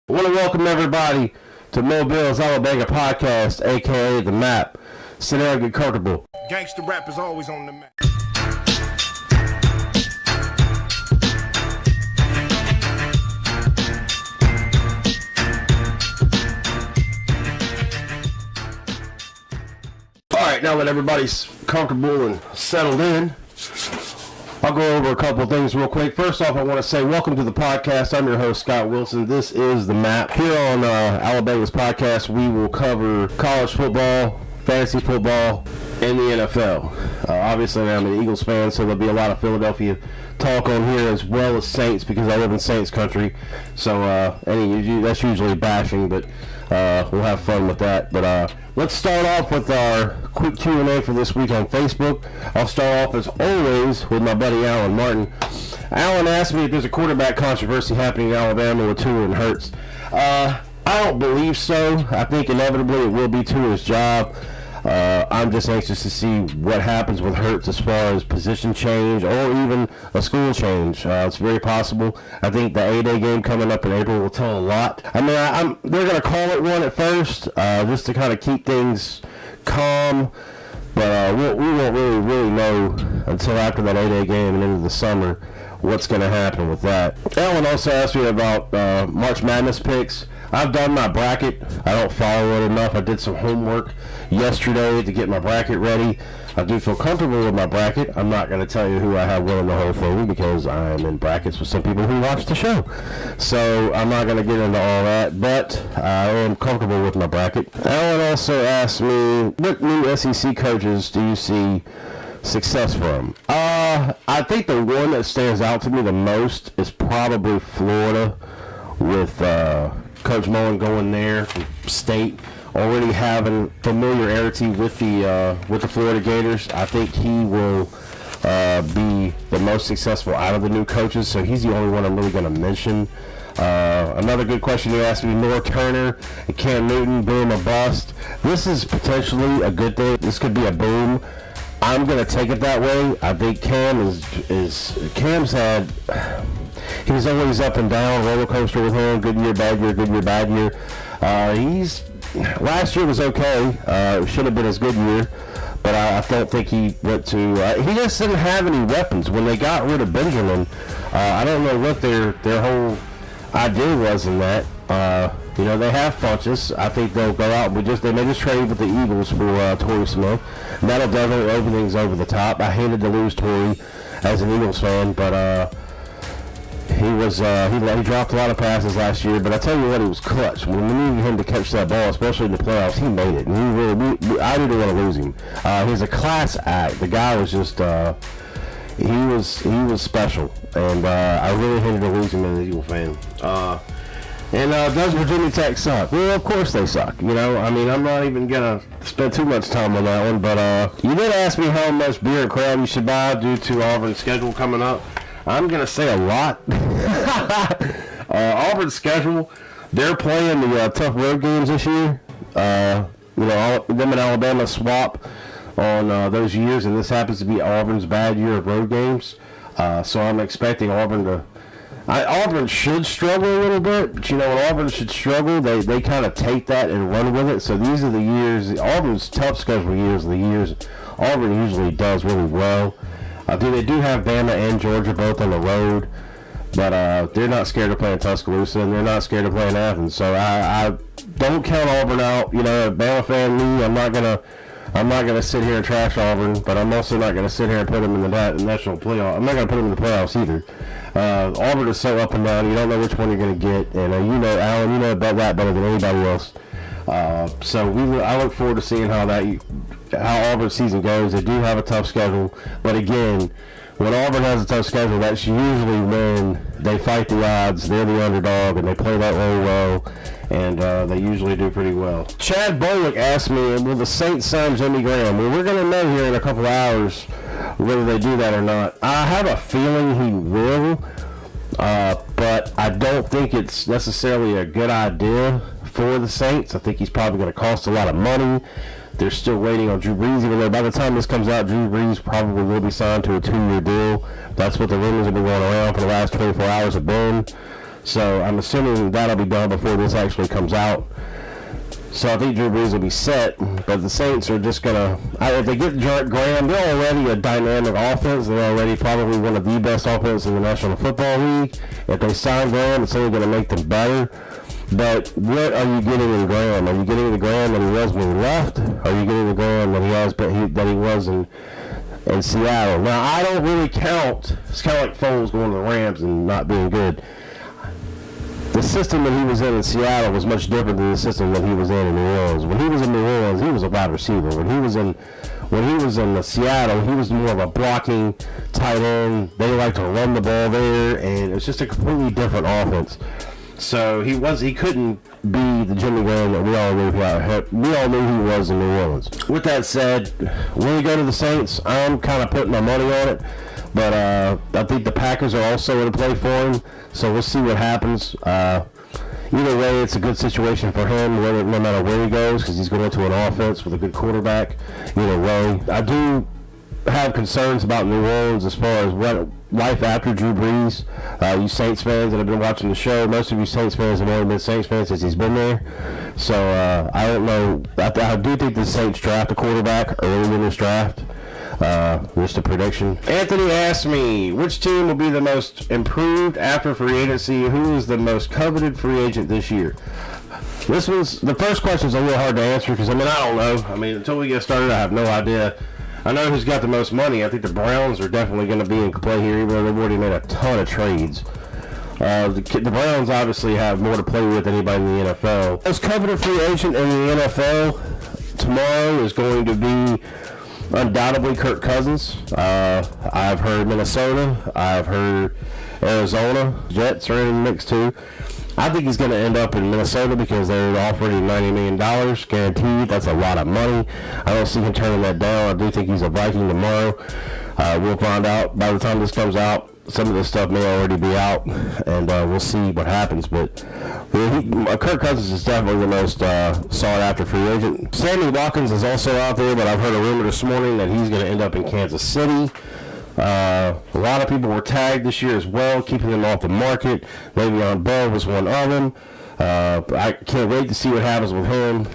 I want to welcome everybody to Mobile's Alabama podcast, aka The Map. Sit down and get comfortable. Gangsta rap is always on the map. Alright, now that everybody's comfortable and settled in, I'll go over a couple of things real quick. First off, I want to say welcome to the podcast. I'm your host, Scott Wilson. This is The Map. Here on Alabama's podcast, we will cover college football, fantasy football, and the NFL. Obviously, I'm an Eagles fan, so there'll be a lot of Philadelphia talk on here, as well as Saints, because I live in Saints country. So that's usually bashing, but we'll have fun with that. But let's start off with our quick Q&A for this week on Facebook. I'll start off, as always, with my buddy Alan Martin. Alan asked me if there's a quarterback controversy happening in Alabama with Tua and Hurts. I don't believe so. I think inevitably it will be Tua's job. I'm just anxious to see what happens with Hurts as far as position change or even a school change. It's very possible. I think the A-Day game coming up in April will tell a lot. I mean, they're going to call it one at first just to kind of keep things calm, but we won't really know until after that A-Day game and into the summer what's going to happen with that. Alan also asked me about March Madness picks. I've done my bracket. I don't follow it enough. I did some homework yesterday to get my bracket ready. I do feel comfortable with my bracket. I'm not going to tell you who I have winning the whole thing because I'm in brackets with some people who watch the show. So I'm not going to get into all that, but I am comfortable with my bracket. Alan also asked me, what new SEC coaches do you see success from? I think the one that stands out to me the most is probably Florida, with Coach Mullen going there from State, already having familiarity with the Florida Gators. I think he will be the most successful out of the new coaches, so he's the only one I'm really going to mention. Another good question you asked me, North Turner and Cam Newton, boom or bust. This is potentially a good thing. This could be a boom. I'm going to take it that way. I think Cam's had... He was always up and down, roller coaster with him, good year, bad year, good year, bad year. Last year was okay. It should have been his good year, but I don't think he went to... he just didn't have any weapons. When they got rid of Benjamin, I don't know what their whole idea was in that. They have Funchess. I think they'll go out and they may just trade with the Eagles for Torrey Smith. And that'll definitely open things over the top. I hated to lose Torrey as an Eagles fan, but... He dropped a lot of passes last year, but I tell you what, he was clutch. When we needed him to catch that ball, especially in the playoffs, he made it. And I didn't want to lose him. He's a class act. The guy was just he was special, and I really hated to lose him as an Eagle fan. Does Virginia Tech suck? Well, of course they suck. I'm not even gonna spend too much time on that one. But you did ask me how much beer and crab you should buy due to Auburn's schedule coming up. I'm going to say a lot. Auburn's schedule, they're playing the tough road games this year. Them and Alabama swap on those years, and this happens to be Auburn's bad year of road games. So I'm expecting Auburn to... Auburn should struggle a little bit, but when Auburn should struggle, they kind of take that and run with it. So these are the years... Auburn's tough schedule years are the years Auburn usually does really well. They do have Bama and Georgia both on the road, but they're not scared of playing Tuscaloosa, and they're not scared of playing Athens. So I don't count Auburn out. Bama fan me, I'm not gonna sit here and trash Auburn, but I'm also not gonna sit here and put them in the national playoff. I'm not gonna put them in the playoffs either. Auburn is so up and down. You don't know which one you're gonna get, and Alan, you know about that better than anybody else. I look forward to seeing how Auburn's season goes. They do have a tough schedule, but again, when Auburn has a tough schedule, that's usually when they fight the odds. They're the underdog, and they play that really well, and they usually do pretty well. Chad Bolick asked me, will the Saints sign Jimmy Graham? Well, we're going to know here in a couple hours whether they do that or not. I have a feeling he will, but I don't think it's necessarily a good idea for the Saints. I think he's probably going to cost a lot of money. They're still waiting on Drew Brees, even though by the time this comes out, Drew Brees probably will be signed to a 2-year deal. That's what the rumors have been going around for the last 24 hours have been. So I'm assuming that'll be done before this actually comes out. So I think Drew Brees will be set, but the Saints are just gonna. If they get Graham, they're already a dynamic offense. They're already probably one of the best offenses in the National Football League. If they sign Graham, it's only going to make them better. But what are you getting in Graham? Are you getting the Graham that he was when he left? Are you getting the Graham that he was in Seattle? Now I don't really count. It's kind of like Foles going to the Rams and not being good. The system that he was in Seattle was much different than the system that he was in New Orleans. When he was in New Orleans, he was a wide receiver. When he was in Seattle, he was more of a blocking tight end. They like to run the ball there, and it's just a completely different offense. So he couldn't be the Jimmy Graham that we all knew he was in New Orleans. With that said, when we go to the Saints, I'm kind of putting my money on it. But I think the Packers are also in play for him, so we'll see what happens. Either way, it's a good situation for him, no matter where he goes, because he's going to an offense with a good quarterback. Either way, I do have concerns about New Orleans as far as what life after Drew Brees. You Saints fans that have been watching the show, most of you Saints fans have only been Saints fans since he's been there. So I don't know. I do think the Saints draft a quarterback early in this draft. Just a prediction. Anthony asked me, which team will be the most improved after free agency? Who is the most coveted free agent this year? The first question is a little hard to answer because, I don't know. Until we get started, I have no idea. I know who's got the most money. I think the Browns are definitely going to be in play here, even though they've already made a ton of trades. The Browns obviously have more to play with than anybody in the NFL. Most coveted free agent in the NFL tomorrow is going to be undoubtedly Kirk Cousins. I've heard Minnesota. I've heard Arizona. Jets are in the mix too. I think he's going to end up in Minnesota because they're offering him $90 million guaranteed. That's a lot of money. I don't see him turning that down. I do think he's a Viking tomorrow. We'll find out by the time this comes out. Some of this stuff may already be out, and we'll see what happens. But Kirk Cousins is definitely the most sought-after free agent. Sammy Watkins is also out there, but I've heard a rumor this morning that he's going to end up in Kansas City. A lot of people were tagged this year as well, keeping them off the market. Le'Veon Bell was one of them. I can't wait to see what happens with him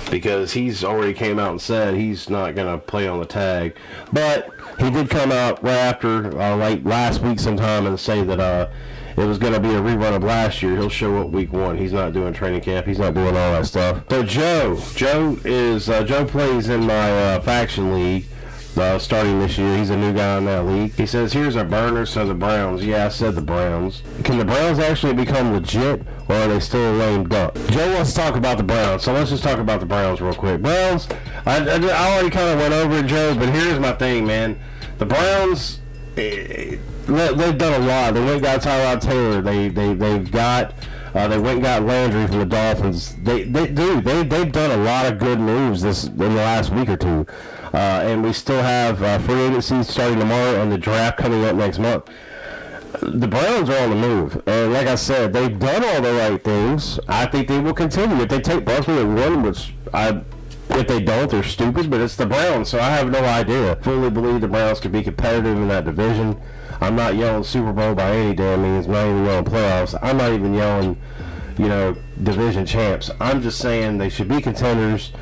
because he's already came out and said he's not going to play on the tag. But he did come out right after, like last week sometime, and say that it was going to be a rerun of last year. He'll show up week one. He's not doing training camp. He's not doing all that stuff. So Joe plays in my faction league. Starting this year, he's a new guy in that league. He says, here's our burner, so the Browns. Yeah, I said the Browns. Can the Browns actually become legit, or are they still a lame duck? Joe wants to talk about the Browns, so let's just talk about the Browns real quick. Browns, I already kind of went over it, Joe, but here's my thing, man. The Browns, they've done a lot. They went and got Tyrod Taylor. They went and got Landry from the Dolphins. They've done a lot of good moves in the last week or two. And we still have free agency starting tomorrow and the draft coming up next month. The Browns are on the move. And like I said, they've done all the right things. I think they will continue. If they take Buffalo and win, if they don't, they're stupid, but it's the Browns, so I have no idea. Fully believe the Browns could be competitive in that division. I'm not yelling Super Bowl by any damn means. I'm not even yelling playoffs. I'm not even yelling, division champs. I'm just saying they should be contenders.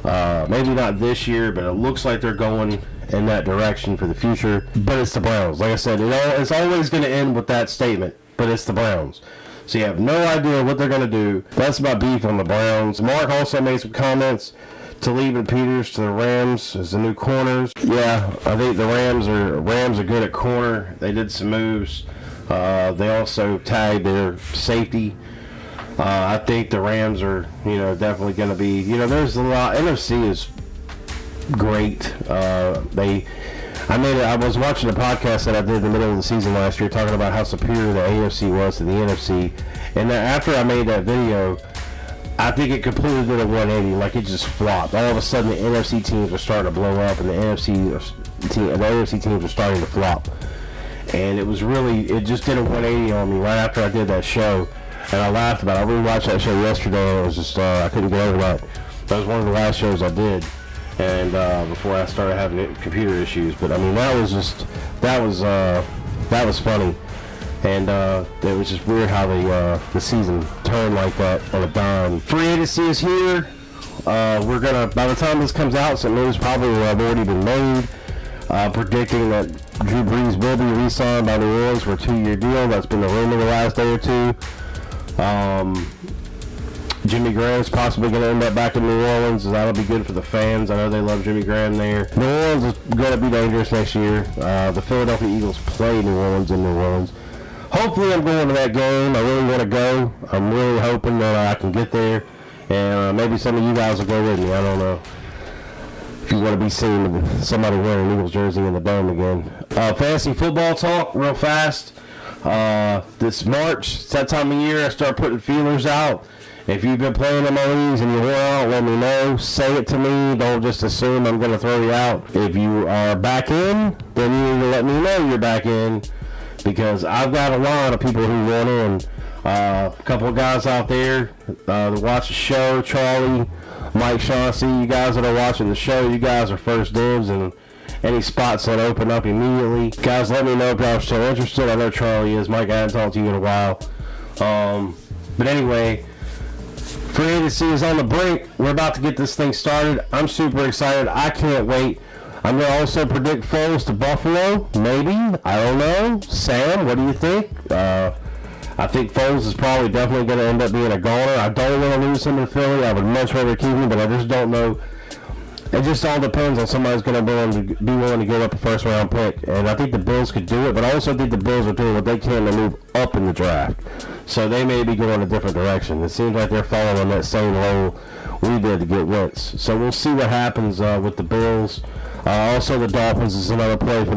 Maybe not this year, but it looks like they're going in that direction for the future. But it's the Browns. Like I said, it's always going to end with that statement, but it's the Browns. So you have no idea what they're going to do. That's my beef on the Browns. Mark also made some comments. Talib and Peters to the Rams as the new corners. Yeah, I think the Rams are good at corner. They did some moves. They also tagged their safety. I think the Rams are, definitely going to be, there's a lot. NFC is great. I was watching a podcast that I did in the middle of the season last year talking about how superior the AFC was to the NFC. And then after I made that video, I think it completely did a 180. Like, it just flopped. All of a sudden, the NFC teams are starting to blow up, and the AFC teams are starting to flop. And it just did a 180 on me right after I did that show. And I laughed about it. I rewatched that show yesterday, and it was just, I couldn't get over that. That was one of the last shows I did. And before I started having computer issues. But, that was funny. And it was just weird how the season turned like that on a dime. Free agency is here. We're gonna, by the time this comes out, some news probably will have already been made, predicting that Drew Brees will be re-signed by New Orleans for a 2-year deal. That's been the rumor the last day or two. Jimmy Graham's possibly going to end up back in New Orleans. That'll be good for the fans. I know they love Jimmy Graham there. New Orleans is going to be dangerous next year. The Philadelphia Eagles play New Orleans in New Orleans. Hopefully I'm going to that game. I really want to go. I'm really hoping that I can get there. And maybe some of you guys will go with me. I don't know if you want to be seeing somebody wearing an Eagles jersey in the Dome again. Fantasy football talk real fast. This March, it's that time of year I start putting feelers out. If you've been playing in my leagues and you wore out, let me know. Say it to me. Don't just assume I'm going to throw you out. If you are back in, then you need to let me know you're back in, because I've got a lot of people who want in. A couple of guys out there that watch the show, Charlie, Mike Chauncey, you guys that are watching the show, you guys are first dibs, and any spots that open up immediately. Guys, let me know if y'all are still interested. I know Charlie is. Mike, I haven't talked to you in a while. But anyway, free agency is on the brink. We're about to get this thing started. I'm super excited. I can't wait. I'm going to also predict Foles to Buffalo. Maybe. I don't know. Sam, what do you think? I think Foles is probably definitely going to end up being a goner. I don't want to lose him in Philly. I would much rather keep him, but I just don't know. It just all depends on somebody's going to be willing to give up a first-round pick. And I think the Bills could do it, but I also think the Bills are doing what they can to move up in the draft. So they may be going a different direction. It seems like they're following that same role we did to get Wentz. So we'll see what happens with the Bills. Also, the Dolphins is another play for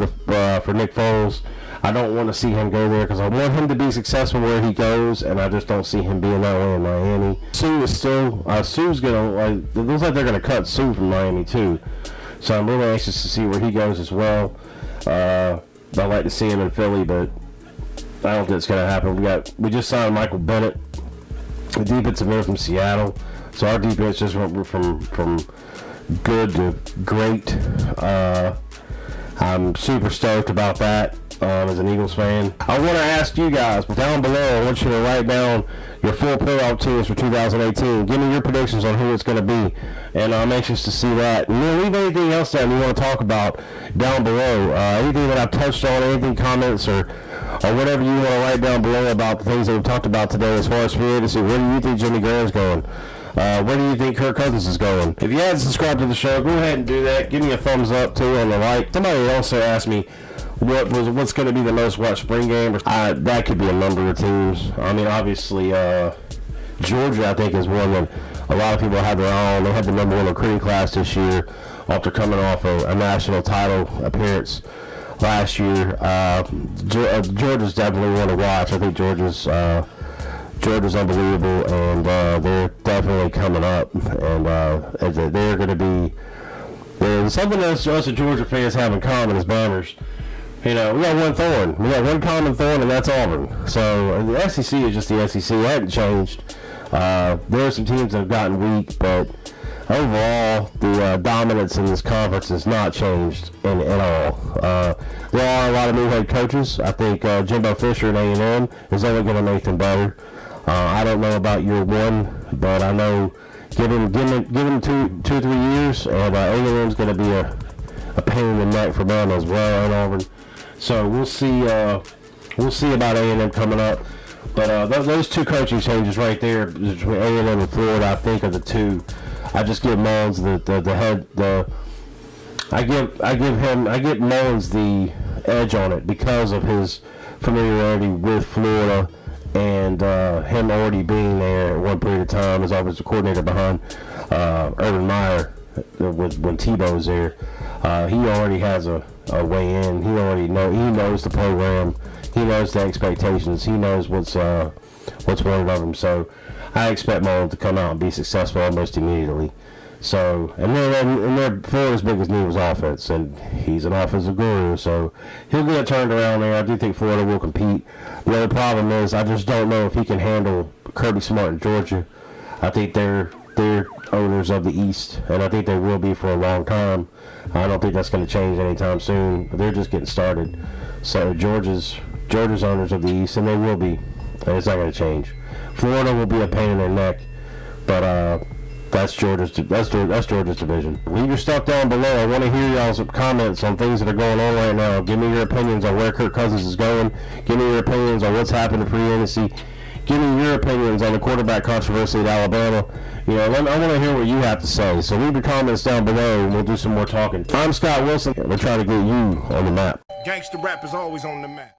Nick Foles. I don't want to see him go there because I want him to be successful where he goes, and I just don't see him being that way in Miami. Sue is still, Sue's going to, it looks like they're going to cut Sue from Miami too. So I'm really anxious to see where he goes as well. I'd like to see him in Philly, but I don't think it's going to happen. We just signed Michael Bennett, the defensive end from Seattle. So our defense just went from good to great. I'm super stoked about that. As an Eagles fan, I want to ask you guys down below. I want you to write down your full playoff teams for 2018. Give me your predictions on who it's going to be, and I'm anxious to see that. And then leave anything else down you want to talk about down below. Anything that I've touched on, anything, comments, or whatever you want to write down below about the things that we've talked about today as far as free agency. Where do you think Jimmy Graham's going? Where do you think Kirk Cousins is going? If you haven't subscribed to the show, go ahead and do that. Give me a thumbs up too on the like. Somebody also asked me what's going to be the most watched spring game. That could be a number of teams. I mean, obviously, Georgia, I think, is one that a lot of people have their own. They had the number one recruiting class this year after coming off a national title appearance last year. Georgia's definitely one to watch. I think Georgia's unbelievable, and they're definitely coming up, and they're going to be. There's something else us Georgia fans have in common as Bombers. You know, we got one thorn. We got one common thorn, and that's Auburn. So the SEC is just the SEC. It hasn't changed. There are some teams that have gotten weak, but overall, the dominance in this conference has not changed at all. There are a lot of new head coaches. I think Jimbo Fisher at A&M is only going to make them better. I don't know about year one, but I know give him 2-3 years, and A&M's going to be a pain in the neck for them as well in Auburn. So we'll see about A&M coming up. But those two coaching changes right there between A&M and Florida, I think, are the two. I just give Mullins I give Mullins the edge on it because of his familiarity with Florida and him already being there at one period of time as offensive coordinator behind Urban Meyer when Tebow's there. He already has a way in. He knows the program. He knows the expectations. He knows what's wanted of him. So I expect Mullins to come out and be successful almost immediately. So and then Florida's biggest need was offense, and he's an offensive guru, so he'll get it turned around there. I do think Florida will compete. The other problem is I just don't know if he can handle Kirby Smart in Georgia. I think they're owners of the East, and I think they will be for a long time. I don't think that's going to change anytime soon. They're just getting started. So Georgia's Georgia's owners of the East, and they will be. And it's not going to change. Florida will be a pain in their neck, but that's Georgia's division. Leave your stuff down below. I want to hear y'all's comments on things that are going on right now. Give me your opinions on where Kirk Cousins is going. Give me your opinions on what's happened to free agency. Give me your opinions on the quarterback controversy at Alabama. You know, I want to hear what you have to say. So leave your comments down below, and we'll do some more talking. I'm Scott Wilson. We're trying to get you on the map. Gangsta rap is always on the map.